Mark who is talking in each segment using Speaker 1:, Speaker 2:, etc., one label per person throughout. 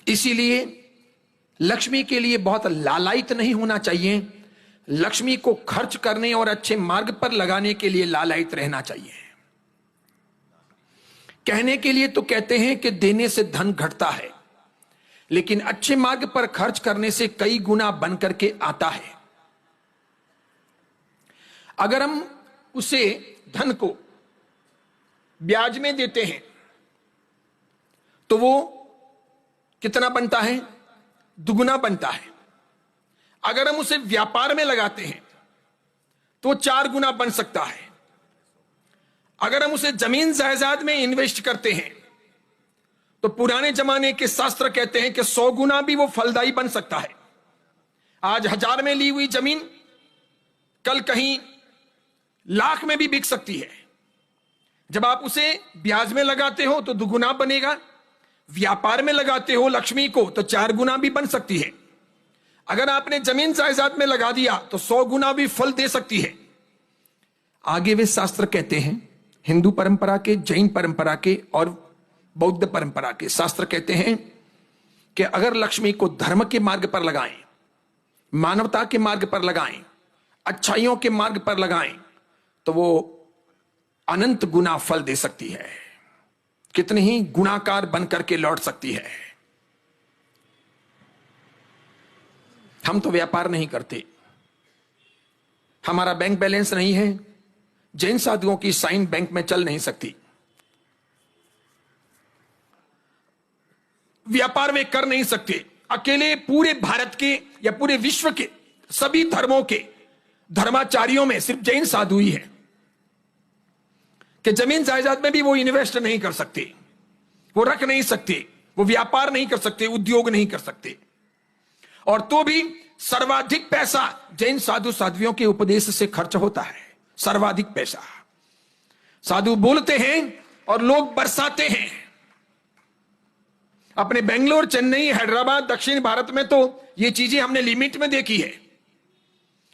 Speaker 1: इसीलिए लक्ष्मी के लिए बहुत लालायित नहीं होना चाहिए, लक्ष्मी को खर्च करने और अच्छे मार्ग पर लगाने के लिए लालायित रहना चाहिए। कहने के लिए तो कहते हैं कि देने से धन घटता है, लेकिन अच्छे मार्ग पर खर्च करने से कई गुना बनकर के आता है। अगर हम उसे धन को ब्याज में देते हैं तो वो कितना बनता है? दुगुना बनता है। अगर हम उसे व्यापार में लगाते हैं तो 4 गुना बन सकता है। अगर हम उसे जमीन जायदाद में इन्वेस्ट करते हैं तो पुराने जमाने के शास्त्र कहते हैं कि 100 गुना भी वो फलदायी बन सकता है। आज 1000 में ली हुई जमीन कल कहीं लाख में भी बिक सकती है। जब आप उसे ब्याज में लगाते हो तो दुगुना बनेगा, व्यापार में लगाते हो लक्ष्मी को तो 4 गुना भी बन सकती है। अगर आपने जमीन जायदाद में लगा दिया तो 100 गुना भी फल दे सकती है। आगे वे शास्त्र कहते हैं, हिंदू परंपरा के, जैन परंपरा के और बौद्ध परंपरा के शास्त्र कहते हैं कि अगर लक्ष्मी को धर्म के मार्ग पर लगाएं, मानवता के मार्ग पर लगाएं, अच्छाइयों के मार्ग पर लगाएं तो वो अनंत गुना फल दे सकती है, कितने ही गुणाकार बनकर के लौट सकती है। हम तो व्यापार नहीं करते, हमारा बैंक बैलेंस नहीं है, जैन साधुओं की साइन बैंक में चल नहीं सकती, व्यापार वे कर नहीं सकते। अकेले पूरे भारत के या पूरे विश्व के सभी धर्मों के धर्माचार्यों में सिर्फ जैन साधु ही है कि जमीन जायदाद में भी वो इन्वेस्ट नहीं कर सकते, वो रख नहीं सकते, वो व्यापार नहीं कर सकते, उद्योग नहीं कर सकते। और तो भी सर्वाधिक पैसा जैन साधु साध्वियों के उपदेश से खर्च होता है। सर्वाधिक पैसा साधु बोलते हैं और लोग बरसाते हैं। अपने बेंगलोर, चेन्नई, हैदराबाद, दक्षिण भारत में तो ये चीजें हमने लिमिट में देखी है।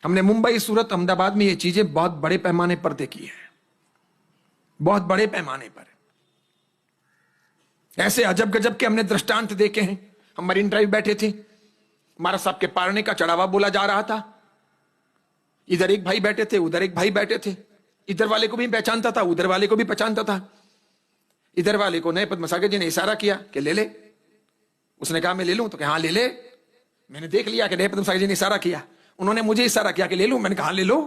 Speaker 1: हमने मुंबई, सूरत, अहमदाबाद में ये चीजें बहुत बड़े पैमाने पर देखी है, बहुत बड़े पैमाने पर। ऐसे अजब गजब के हमने दृष्टांत देखे हैं। हम मरीन ड्राइव बैठे थे, महाराज साहब के पारने का चढ़ावा बोला जा रहा था। इधर एक भाई बैठे थे, उधर एक भाई बैठे थे। इधर वाले को भी पहचानता था, उधर वाले को भी पहचानता था। इधर वाले को नए पद्मसागर जी ने इशारा किया कि ले ले। उसने कहा मैं ले लूं, तो कहा हाँ ले ले। मैंने देख लिया कि नए पद्मसागर जी ने इशारा किया, उन्होंने मुझे इशारा किया कि ले लूं। मैंने कहा ले लो।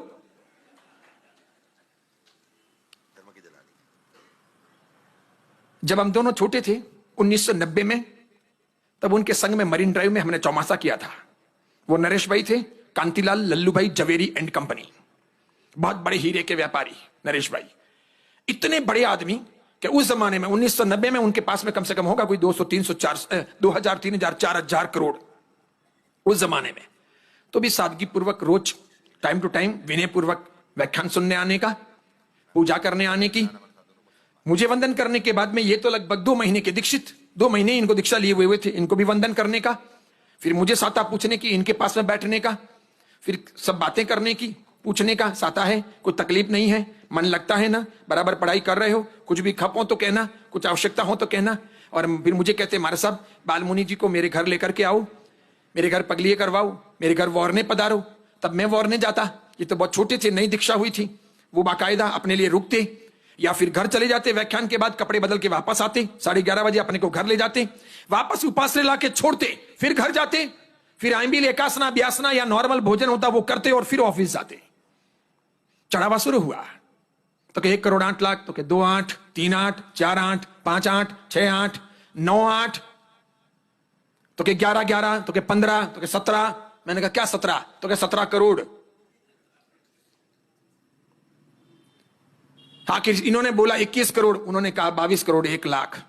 Speaker 1: जब हम दोनों छोटे थे 1990 में, तब उनके संग में मरीन ड्राइव में हमने चौमासा किया था। वो नरेश भाई थे, कांतिलाल लल्लू भाई जवेरी एंड कंपनी, बहुत बड़े हीरे के व्यापारी नरेश भाई। इतने बड़े आदमी कि उस जमाने में 1990 में उनके पास में कम से कम होगा कोई 200, 300, 2000, 3000, 4000 करोड़ उस जमाने में। तो भी सादगी पूर्वक रोज टाइम टू टाइम विनय पूर्वक व्याख्यान सुनने आने का, पूजा करने आने की, मुझे वंदन करने के बाद में ये तो लगभग 2 महीने के दीक्षित, 2 महीने इनको दीक्षा लिए हुए थे, इनको भी वंदन करने का, फिर मुझे साता पूछने की, इनके पास में बैठने का, फिर सब बातें करने की, पूछने का साता है, कोई तकलीफ नहीं है, मन लगता है ना, बराबर पढ़ाई कर रहे हो, कुछ भी खप हो तो कहना, कुछ आवश्यकता हो तो कहना। और फिर मुझे कहते महाराज साहब बालमुनि जी को मेरे घर लेकर के आओ, मेरे घर पगलिए करवाओ, मेरे घर वॉरने पधारो। तब मैं वॉरने जाता, ये तो बहुत छोटे थे, नई दीक्षा हुई थी। वो बाकायदा अपने लिए रुकते या फिर घर चले जाते, व्याख्यान के बाद कपड़े बदल के वापस आते, 11:30 बजे अपने को घर ले जाते, वापस उपासने ला के छोड़ते, फिर घर जाते, फिर आइंबिल एकासना ब्यासना या नॉर्मल भोजन होता वो करते और फिर ऑफिस जाते। चढ़ावा शुरू हुआ तो कि 1 करोड़ 8 लाख, तो कि 2 8, 3 8, 4 8, 5 8, 6 8, 9 8, तो कि 11 11, तो कि 15, तो कि 17। मैंने कहा क्या 17? तो कि 17 करोड़। आखिर इन्होंने बोला 21 करोड़, उन्होंने कहा 22 करोड़ 1 लाख।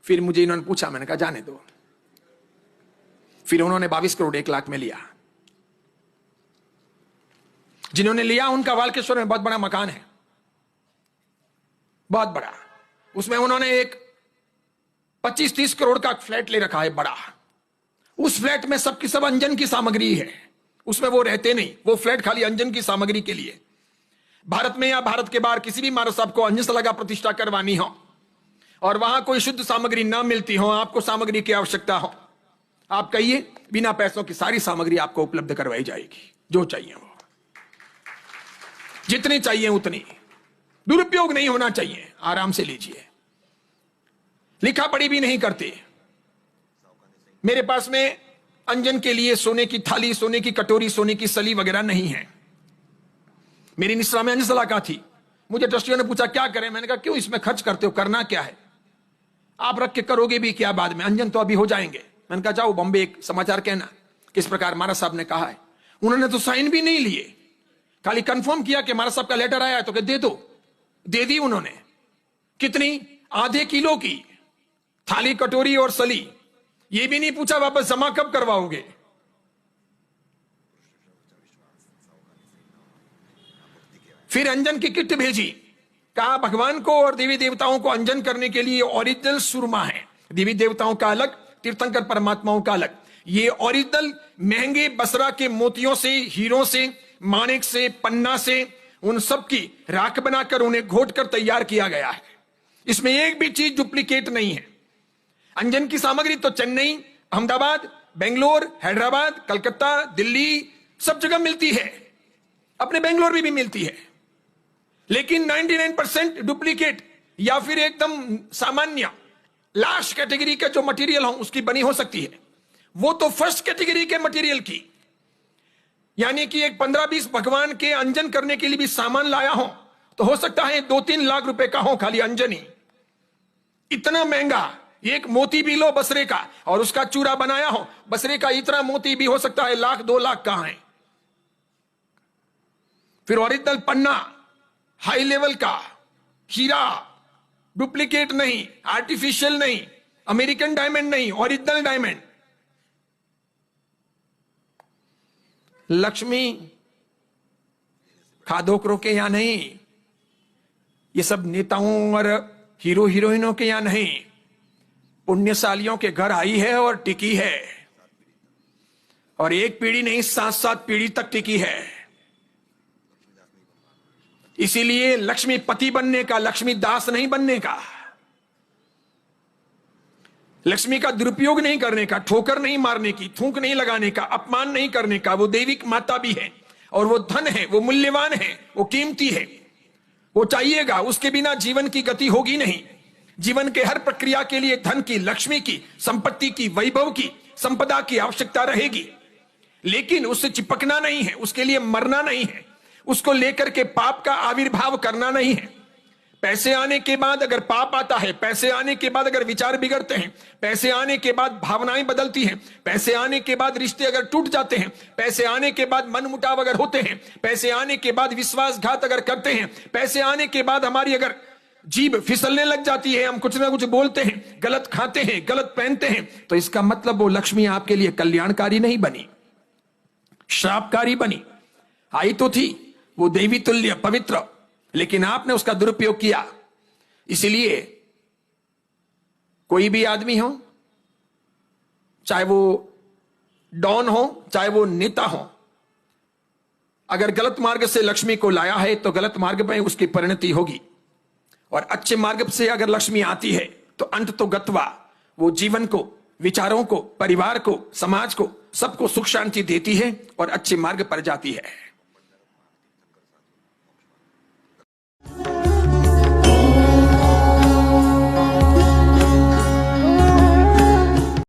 Speaker 1: फिर मुझे इन्होंने पूछा, मैंने कहा जाने दो। फिर उन्होंने 22 करोड़ 1 लाख में लिया। जिन्होंने लिया उनका वाल्केश्वर में बहुत बड़ा मकान है, बहुत बड़ा। उसमें उन्होंने एक 25-30 करोड़ का फ्लैट ले रखा है बड़ा। उस फ्लैट में सबकी सब अंजन की सामग्री है, उसमें वो रहते नहीं, वो फ्लैट खाली अंजन की सामग्री के लिए। भारत में या भारत के बाहर किसी भी महाराज साहब को अंजन लगा प्रतिष्ठा करवानी हो और वहां कोई शुद्ध सामग्री ना मिलती हो, आपको सामग्री की आवश्यकता हो, आप कहिए, बिना पैसों की सारी सामग्री आपको उपलब्ध करवाई जाएगी, जो चाहिए वो, जितनी चाहिए उतनी। दुरुपयोग नहीं होना चाहिए, आराम से लीजिए। लिखा पढ़ी भी नहीं करते। मेरे पास में अंजन के लिए सोने की थाली, सोने की कटोरी, सोने की सली वगैरह नहीं है। मेरी निश्रा में अंजसला का थी। मुझे ट्रस्टियों ने पूछा क्या करें, मैंने कहा क्यों इसमें खर्च करते हो, करना क्या है, आप रख के करोगे भी क्या बाद में, अंजन तो अभी हो जाएंगे। मैंने कहा जाओ बॉम्बे एक समाचार कहना किस प्रकार महाराज साहब ने कहा है। उन्होंने तो साइन भी नहीं लिए, खाली कंफर्म किया कि महाराज साहब का लेटर आया है तो दे दो, दे दी उन्होंने। कितनी, आधे किलो की थाली, कटोरी और सली। ये भी नहीं पूछा वापस जमा कब करवाओगे। फिर अंजन की किट भेजी, कहा भगवान को और देवी देवताओं को अंजन करने के लिए ओरिजिनल सुरमा है, देवी देवताओं का अलग, तीर्थंकर परमात्माओं का अलग। ये ओरिजिनल महंगे बसरा के मोतियों से, हीरों से, माणिक से, पन्ना से, उन सब की राख बनाकर उन्हें घोट कर तैयार किया गया है। इसमें एक भी चीज डुप्लीकेट नहीं है। अंजन की सामग्री तो चेन्नई, अहमदाबाद, बेंगलोर, हैदराबाद, कलकत्ता, दिल्ली, सब जगह मिलती है, अपने बेंगलोर में भी मिलती है। लेकिन 99% डुप्लीकेट या फिर एकदम सामान्य लास्ट कैटेगरी का जो मटेरियल हो उसकी बनी हो सकती है। वो तो फर्स्ट कैटेगरी के मटेरियल की, यानी कि एक 15-20 भगवान के अंजन करने के लिए भी सामान लाया हो तो हो सकता है 2-3 लाख रुपए का हो खाली अंजनी। इतना महंगा एक मोती भी लो बसरे का और उसका चूरा बनाया हो, बसरे का इतना मोती भी हो सकता है 1-2 लाख का है। फिर ओरिजिनल पन्ना, हाई लेवल का हीरा, डुप्लीकेट नहीं, आर्टिफिशियल नहीं, अमेरिकन डायमंड नहीं, ओरिजिनल डायमंड। लक्ष्मी खादोकरों के या नहीं, ये सब नेताओं और हीरो हीरोइनों के या नहीं, पुण्यशालियों के घर आई है और टिकी है, और एक पीढ़ी नहीं 7-7 पीढ़ी तक टिकी है। इसीलिए लक्ष्मी पति बनने का, लक्ष्मी दास नहीं बनने का, लक्ष्मी का दुरुपयोग नहीं करने का, ठोकर नहीं मारने की, थूक नहीं लगाने का, अपमान नहीं करने का। वो दैविक माता भी है और वो धन है, वो मूल्यवान है, वो कीमती है, वो चाहिएगा, उसके बिना जीवन की गति होगी नहीं। जीवन के हर प्रक्रिया के लिए धन की, लक्ष्मी की, संपत्ति की, वैभव की, संपदा की आवश्यकता रहेगी, लेकिन उससे चिपकना नहीं है, उसके लिए मरना नहीं है, उसको लेकर के पाप का आविर्भाव करना नहीं है। पैसे आने के बाद अगर पाप आता है, पैसे आने के बाद अगर विचार बिगड़ते हैं, पैसे आने के बाद भावनाएं बदलती हैं, पैसे आने के बाद रिश्ते अगर टूट जाते हैं, पैसे आने के बाद मनमुटाव अगर होते हैं, पैसे आने के बाद विश्वासघात अगर करते हैं, पैसे आने के बाद हमारी अगर जीभ फिसलने लग जाती है, हम कुछ ना कुछ बोलते हैं, गलत खाते हैं, गलत पहनते हैं, तो इसका मतलब वो लक्ष्मी आपके लिए कल्याणकारी नहीं बनी, श्रापकारी बनी। आई तो थी वो देवी तुल्य पवित्र, लेकिन आपने उसका दुरुपयोग किया। इसलिए कोई भी आदमी हो, चाहे वो डॉन हो, चाहे वो नेता हो, अगर गलत मार्ग से लक्ष्मी को लाया है तो गलत मार्ग में उसकी परिणति होगी, और अच्छे मार्ग से अगर लक्ष्मी आती है तो अंत तो गत्वा वो जीवन को, विचारों को, परिवार को, समाज को, सबको सुख शांति देती है और अच्छे मार्ग पर जाती है।